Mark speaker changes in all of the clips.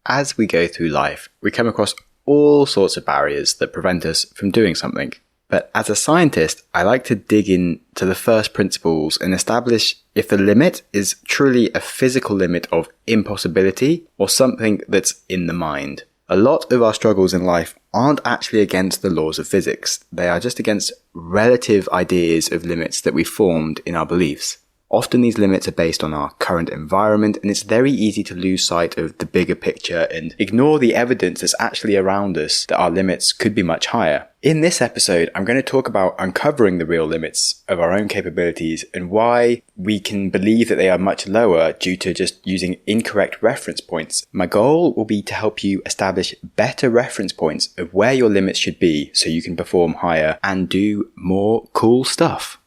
Speaker 1: as we go through life, we come across all sorts of barriers that prevent us from doing something. But as a scientist, I like to dig into the first principles and establish if the limit is truly a physical limit of impossibility or something that's in the mind. A lot of our struggles in life aren't actually against the laws of physics. They are just against relative ideas of limits that we formed in our beliefs. Often these limits are based on our current environment, and it's very easy to lose sight of the bigger picture and ignore the evidence that's actually around us that our limits could be much higher. In this episode, I'm going to talk about uncovering the real limits of our own capabilities and why we can believe that they are much lower due to just using incorrect reference points. My goal will be to help you establish better reference points of where your limits should be so you can perform higher and do more cool stuff.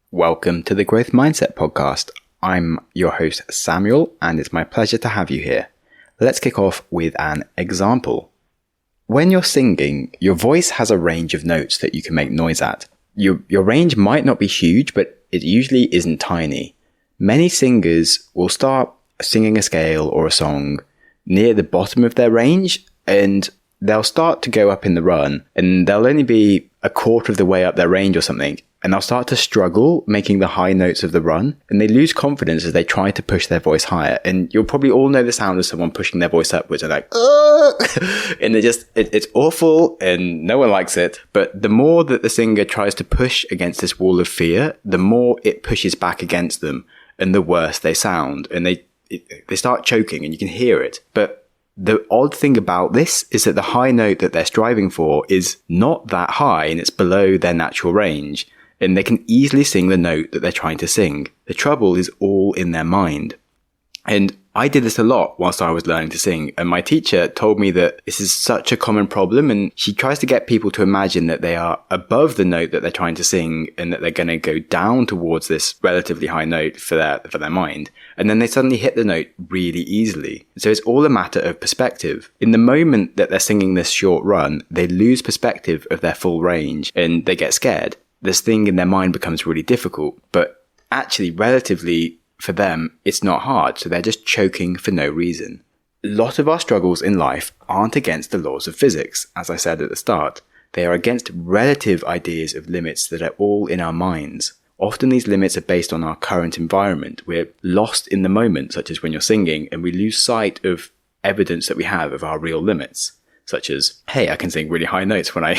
Speaker 1: Welcome to the Growth Mindset Podcast. I'm your host, Samuel, and it's my pleasure to have you here. Let's kick off with an example. When you're singing, your voice has a range of notes that you can make noise at. Your range might not be huge, but it usually isn't tiny. Many singers will start singing a scale or a song near the bottom of their range, and they'll start to go up in the run, and they'll only be a quarter of the way up their range or something. And they'll start to struggle making the high notes of the run, and they lose confidence as they try to push their voice higher. And you'll probably all know the sound of someone pushing their voice upwards and like, and it's awful and no one likes it. But the more that the singer tries to push against this wall of fear, the more it pushes back against them and the worse they sound. And they start choking and you can hear it. But the odd thing about this is that the high note that they're striving for is not that high and it's below their natural range. And they can easily sing the note that they're trying to sing. The trouble is all in their mind. And I did this a lot whilst I was learning to sing. And my teacher told me that this is such a common problem. And she tries to get people to imagine that they are above the note that they're trying to sing and that they're going to go down towards this relatively high note for their mind. And then they suddenly hit the note really easily. So it's all a matter of perspective. In the moment that they're singing this short run, they lose perspective of their full range and they get scared. This thing in their mind becomes really difficult, but actually relatively for them, it's not hard. So they're just choking for no reason. A lot of our struggles in life aren't against the laws of physics, as I said at the start. They are against relative ideas of limits that are all in our minds. Often these limits are based on our current environment. We're lost in the moment, such as when you're singing, and we lose sight of evidence that we have of our real limits. Such as, hey, I can sing really high notes when I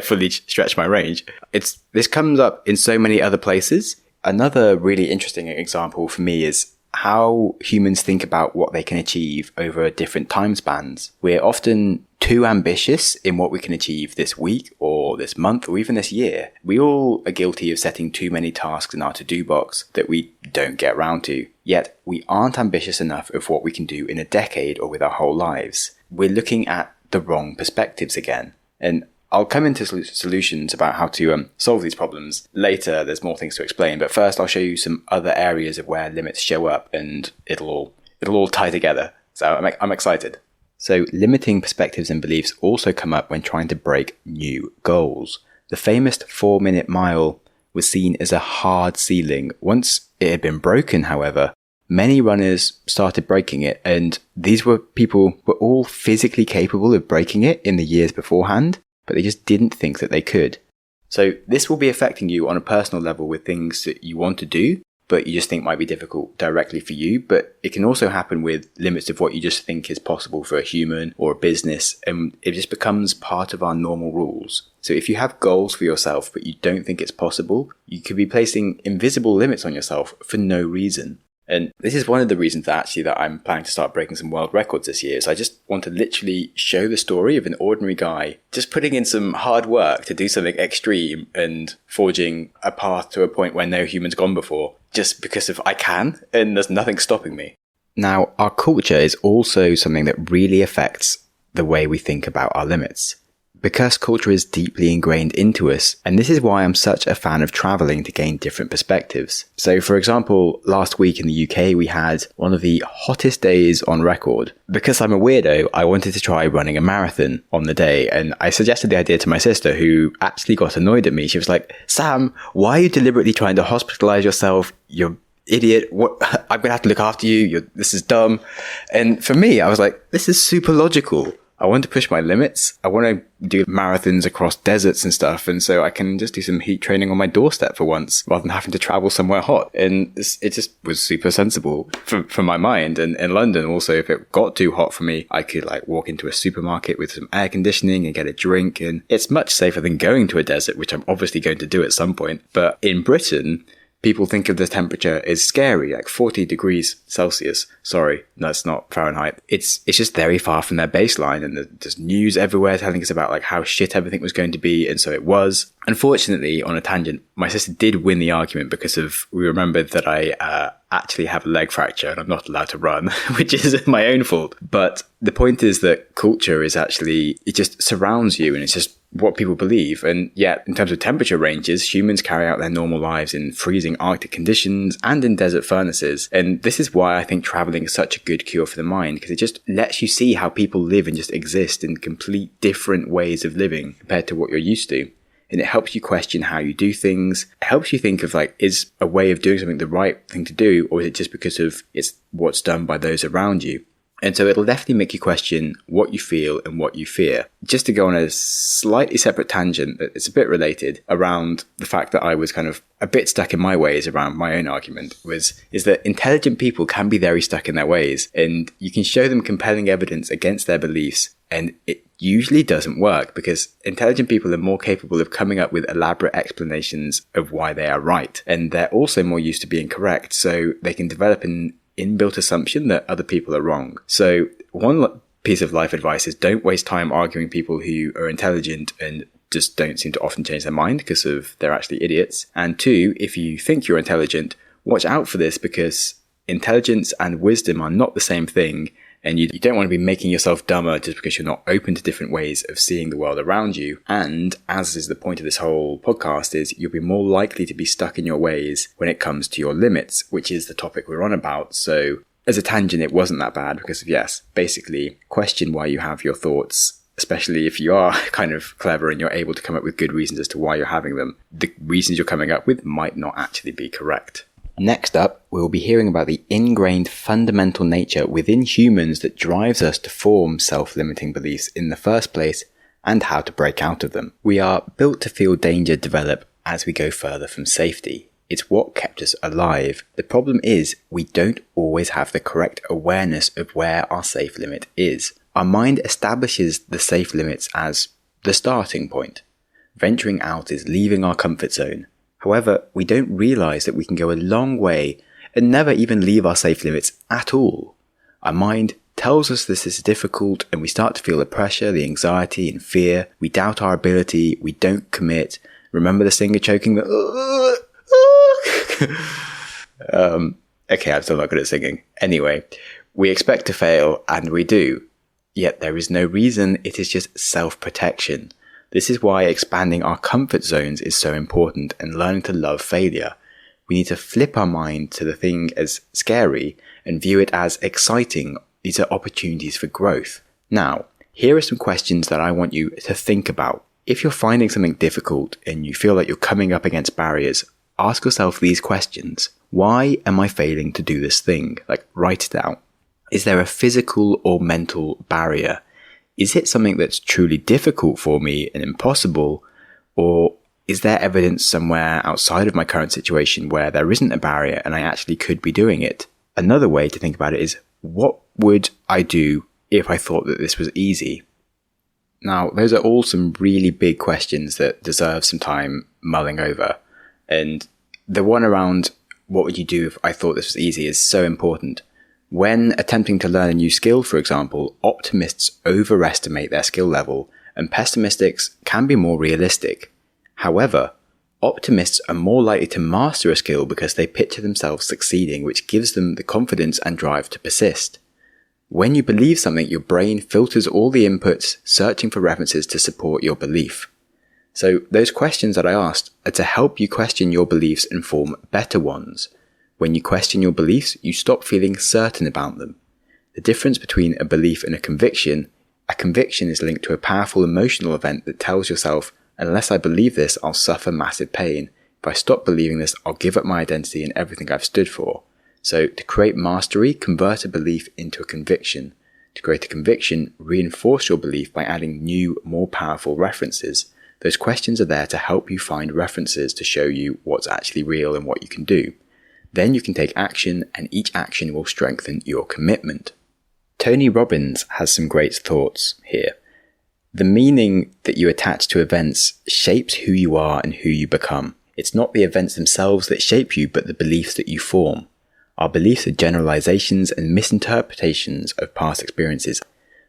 Speaker 1: fully stretch my range. This comes up in so many other places. Another really interesting example for me is how humans think about what they can achieve over different time spans. We're often too ambitious in what we can achieve this week or this month or even this year. We all are guilty of setting too many tasks in our to-do box that we don't get around to. Yet we aren't ambitious enough of what we can do in a decade or with our whole lives. We're looking at the wrong perspectives again. And I'll come into solutions about how to solve these problems later. There's more things to explain, but first I'll show you some other areas of where limits show up, and it'll all tie together. So I'm excited. So limiting perspectives and beliefs also come up when trying to break new goals. The famous 4-minute mile was seen as a hard ceiling. Once it had been broken, however, many runners started breaking it, and these were people who were all physically capable of breaking it in the years beforehand, but they just didn't think that they could. So this will be affecting you on a personal level with things that you want to do, but you just think might be difficult directly for you. But it can also happen with limits of what you just think is possible for a human or a business, and it just becomes part of our normal rules. So if you have goals for yourself, but you don't think it's possible, you could be placing invisible limits on yourself for no reason. And this is one of the reasons that I'm planning to start breaking some world records this year. So I just want to literally show the story of an ordinary guy just putting in some hard work to do something extreme and forging a path to a point where no human's gone before, just because of I can, and there's nothing stopping me. Now, our culture is also something that really affects the way we think about our limits. Because culture is deeply ingrained into us, and this is why I'm such a fan of traveling to gain different perspectives. So for example, last week in the UK we had one of the hottest days on record. Because I'm a weirdo, I wanted to try running a marathon on the day, and I suggested the idea to my sister, who actually got annoyed at me. She was like, Sam, why are you deliberately trying to hospitalize yourself? You're idiot, what, I'm going to have to look after you. This is dumb. And for me, I was like, this is super logical. I want to push my limits. I want to do marathons across deserts and stuff. And so I can just do some heat training on my doorstep for once rather than having to travel somewhere hot. And it just was super sensible for my mind. And in London also, if it got too hot for me, I could like walk into a supermarket with some air conditioning and get a drink. And it's much safer than going to a desert, which I'm obviously going to do at some point. But in Britain, people think of the temperature as scary, like 40 degrees Celsius. Sorry, that's not Fahrenheit. It's just very far from their baseline, and there's news everywhere telling us about like how shit everything was going to be, and so it was. Unfortunately, on a tangent, my sister did win the argument because we remembered that I actually have a leg fracture and I'm not allowed to run, which is my own fault. But the point is that culture is actually, it just surrounds you and it's just what people believe. And yet, in terms of temperature ranges, humans carry out their normal lives in freezing Arctic conditions and in desert furnaces. And this is why I think traveling is such a good cure for the mind, because it just lets you see how people live and just exist in complete different ways of living compared to what you're used to. And it helps you question how you do things. It helps you think of like, is a way of doing something the right thing to do, or is it just because of it's what's done by those around you? And so it'll definitely make you question what you feel and what you fear. Just to go on a slightly separate tangent, it's a bit related around the fact that I was kind of a bit stuck in my ways around my own argument is that intelligent people can be very stuck in their ways, and you can show them compelling evidence against their beliefs, and it usually doesn't work because intelligent people are more capable of coming up with elaborate explanations of why they are right. And they're also more used to being correct, so they can develop an inbuilt assumption that other people are wrong. So one piece of life advice is don't waste time arguing people who are intelligent and just don't seem to often change their mind because of they're actually idiots. And two, if you think you're intelligent, watch out for this because intelligence and wisdom are not the same thing. And you don't want to be making yourself dumber just because you're not open to different ways of seeing the world around you. And as is the point of this whole podcast, is you'll be more likely to be stuck in your ways when it comes to your limits, which is the topic we're on about. So as a tangent, it wasn't that bad because of, yes, basically question why you have your thoughts, especially if you are kind of clever and you're able to come up with good reasons as to why you're having them. The reasons you're coming up with might not actually be correct. Next up, we'll be hearing about the ingrained fundamental nature within humans that drives us to form self-limiting beliefs in the first place and how to break out of them. We are built to feel danger develop as we go further from safety. It's what kept us alive. The problem is we don't always have the correct awareness of where our safe limit is. Our mind establishes the safe limits as the starting point. Venturing out is leaving our comfort zone. However, we don't realize that we can go a long way and never even leave our safe limits at all. Our mind tells us this is difficult and we start to feel the pressure, the anxiety and fear. We doubt our ability. We don't commit. Remember the singer choking the okay, I'm still not good at singing. Anyway, we expect to fail and we do. Yet there is no reason. It is just self-protection. This is why expanding our comfort zones is so important and learning to love failure. We need to flip our mind to the thing as scary and view it as exciting. These are opportunities for growth. Now, here are some questions that I want you to think about. If you're finding something difficult and you feel like you're coming up against barriers, ask yourself these questions. Why am I failing to do this thing? Like, write it down. Is there a physical or mental barrier? Is it something that's truly difficult for me and impossible? Or is there evidence somewhere outside of my current situation where there isn't a barrier and I actually could be doing it? Another way to think about it is, what would I do if I thought that this was easy? Now, those are all some really big questions that deserve some time mulling over. And the one around, what would you do if I thought this was easy, is so important. When attempting to learn a new skill, for example, optimists overestimate their skill level and pessimists can be more realistic. However, optimists are more likely to master a skill because they picture themselves succeeding, which gives them the confidence and drive to persist. When you believe something, your brain filters all the inputs, searching for references to support your belief. So those questions that I asked are to help you question your beliefs and form better ones. When you question your beliefs, you stop feeling certain about them. The difference between a belief and a conviction is linked to a powerful emotional event that tells yourself, unless I believe this, I'll suffer massive pain. If I stop believing this, I'll give up my identity and everything I've stood for. So to create mastery, convert a belief into a conviction. To create a conviction, reinforce your belief by adding new, more powerful references. Those questions are there to help you find references to show you what's actually real and what you can do. Then you can take action, and each action will strengthen your commitment. Tony Robbins has some great thoughts here. The meaning that you attach to events shapes who you are and who you become. It's not the events themselves that shape you, but the beliefs that you form. Our beliefs are generalizations and misinterpretations of past experiences.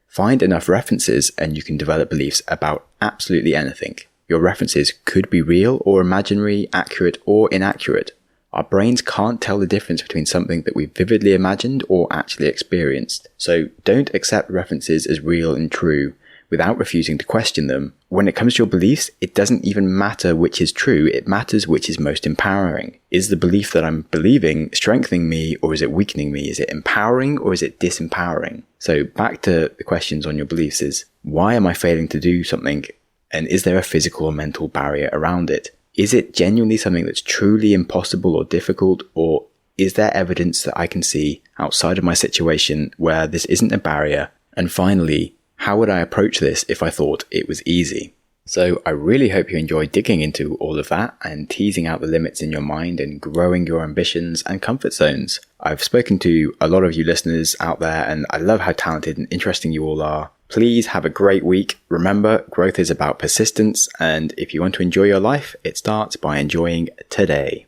Speaker 1: Find enough references and you can develop beliefs about absolutely anything. Your references could be real or imaginary, accurate or inaccurate. Our brains can't tell the difference between something that we've vividly imagined or actually experienced. So don't accept references as real and true without refusing to question them. When it comes to your beliefs, it doesn't even matter which is true, it matters which is most empowering. Is the belief that I'm believing strengthening me or is it weakening me? Is it empowering or is it disempowering? So back to the questions on your beliefs is, why am I failing to do something? And is there a physical or mental barrier around it? Is it genuinely something that's truly impossible or difficult, or is there evidence that I can see outside of my situation where this isn't a barrier? And finally, how would I approach this if I thought it was easy? So I really hope you enjoyed digging into all of that and teasing out the limits in your mind and growing your ambitions and comfort zones. I've spoken to a lot of you listeners out there and I love how talented and interesting you all are. Please have a great week. Remember, growth is about persistence, and if you want to enjoy your life, it starts by enjoying today.